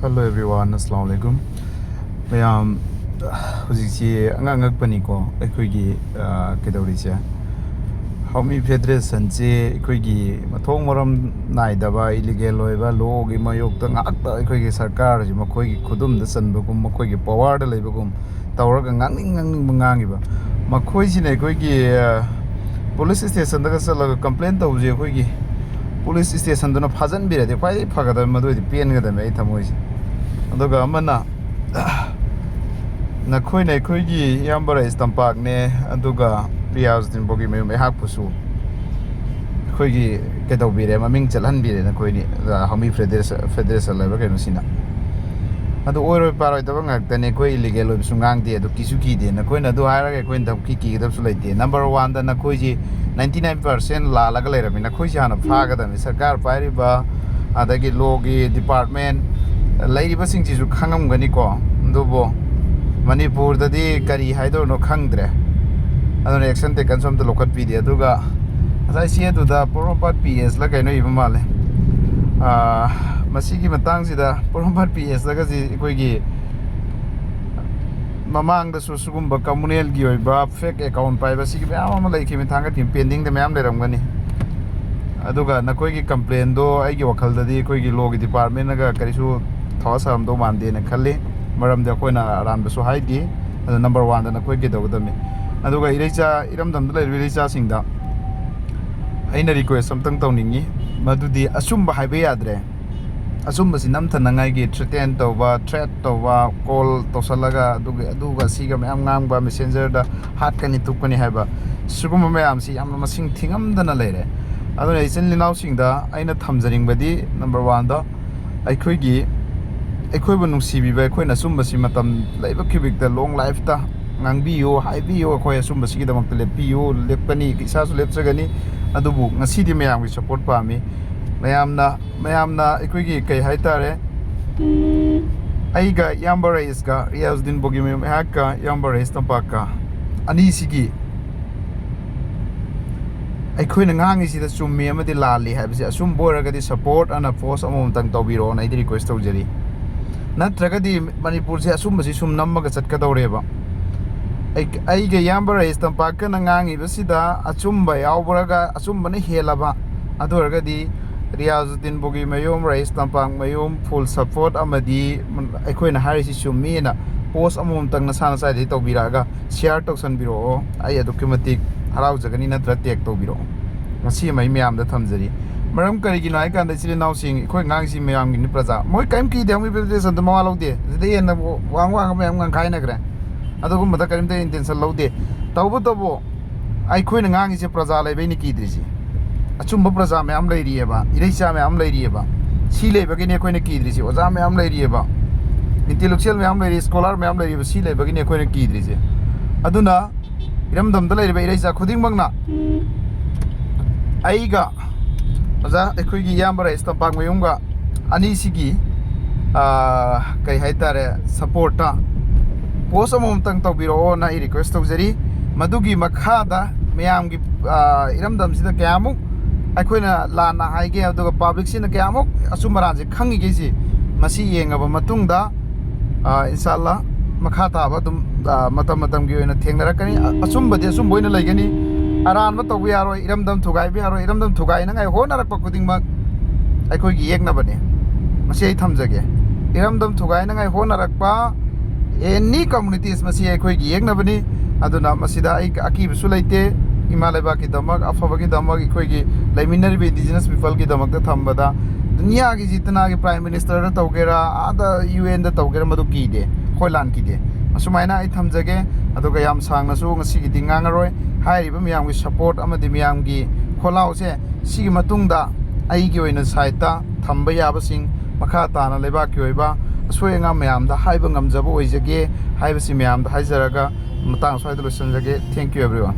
Hello everyone, Assalamualaikum. Mayam hujiksi angak paniko Eikhoigi kedaurija. Haomee Federation je Eikhoigi mathong maram naidaba illegal loiba logi mayokta ngakta Eikhoigi sarkar ji makhoigi khudum da sanbagum makhoigi power da leibagum tawraga ngangning mangangiba. Makhoi sine Eikhoigi police station da salaga complaint tawje Eikhoigi police station dona phajan birade kwai phagada madu di pen ga da mai thamoisi. Aduga amana Nakhoi na Eikhoigi yambara istampak ne aduga Riyajudin Bogimayum Hapusu Eikhoigi kedaubire maming chalhanbire Nakhoi ni Haomee Federation level kenosina adu oiro paroi tabang ngakta Eikhoigi illegal obisu Ngangde adu kisuki de Nakhoi na du haira Eikhoigi tam ki dabsu leite number 1 da Nakhoigi 99% la laga leirami Nakhoigi hana phaga da sarkar pairiba adagi logi department lairiba singjisu khangamgani ko ndubo Manipur dadi kari haidor no khangdre adon action te consum to lokat pi de aduga asai sie tu da proper ps la kaino iba male masigi matang sida proper ps la ga ji Eikhoigi mamang da susugumba communal gi oiba fake account pai ba sigi ma lai ki thanga tim pending de mam leram gani aduga Nakhoigi complaint do ai gi wakal dadi Eikhoigi logi department ga karisu thawasam do mande na khalli maram de koina Aranba so haidi number 1 da Nakhoigi dogdami aduga irecha Eramdam da irecha singda aina request something tawningi madudi Achumba haibe yadre Achumba sinam thanangai gi threaten tawba threat tawba call tawsalaga aduga siga mayam ngangba messenger da hat kani tukani haiba sugum mayam si yamna masing thingam dana leire aduna isin linaw singda aina thamjaring badi number 1 da Eikhoigi Eikhoi nungsibiba Eikhoina sumbasi matam laiba kibik da long life ta ngangbiyo haibiyo Eikhoi sumbasi gi damak lepiyo lepani isasu lepsagani adubu ngasidi mayam gi support pami mayamna Eikhoigi kai haitare aiga yambara iska Riyajudin Bogimayum hakka yambara istampaka ani sigi Eikhoina ngangi sida summi amadi lali haibisi asum boraga di support ana force Amuktang tawbiro na idi request tawjari natragadi Manipur se asumba sum namaga chatkadawreba aiga yambara istampaka na ngangi basida Achumba yawbraga Achumba na helaba adoragadi Riyajudin Bogimayum istampak mayum full support amadi Eikhoina harisi summi na post Amuktang na sana sai tawbiraga share tawsanbiro ai adukimatik harau jagani natra tek tawbiro ngasi mai myam da thamjari maram kari gi nai kan da chile naw sing Eikhoi ngangsi mayam gi ni praja moi kaim ki de Haomee Federation da mawalo de de na wang mayam ngang khai na gra adugum mata karim da intention laude tawbo Eikhoina ngangi se praja lai beini ki drisi Achumba praja mayam lai ri ba irecha mayam lai ri ba si lai ba gi ne Eikhoina ki drisi oja mayam lai ri ba intellectual mayam lai ri scholar mayam lai ri ba si lai ba gi ne Eikhoina ki drisi aduna Eramdam da lai ba irecha khuding bangna aiga oja Eikhoigi yambara istampak mayumga ani sigi kai haitare support ta post Amuktang tawbiro na I request tawjari madugi makhada mayamgi Eramdam sida kayamuk Eikhoina lana haige aduga public sina kayamuk asumara je khangi ge si masi yengaba matungda inshallah makhata ba dum matam gi oina thengnarakani asumba de asum boina laigani Aranba tawbi yaroi Eramdam thugai bi yaroi Eramdam thugai na ngai honarakpa kudingmak Eikhoigi yegnabane masi ai thamjage Eramdam thugai na ngai honarakpa any communities masi Eikhoigi yegnabane aduna masida ai Akiba su leite imalaiba ki damak afaba ki damak Eikhoigi laiminari be indigenous people ki damak da thambada dunia gi jitna gi prime minister da tawgera ada UN da tawgera madu ki de khoilan ki de asumaina ai thamjage aduga yam sangna su ngasi gi dingangaroi hairiba miyam gi support amadi miyam gi kholau se sigi matungda ai gi oina saita thamba yabasing makha tana leba ki oiba soyenga miyam da haiba ngamjaba oijage haibasi miyam da haijaraga matang swai da losanjage thank you everyone.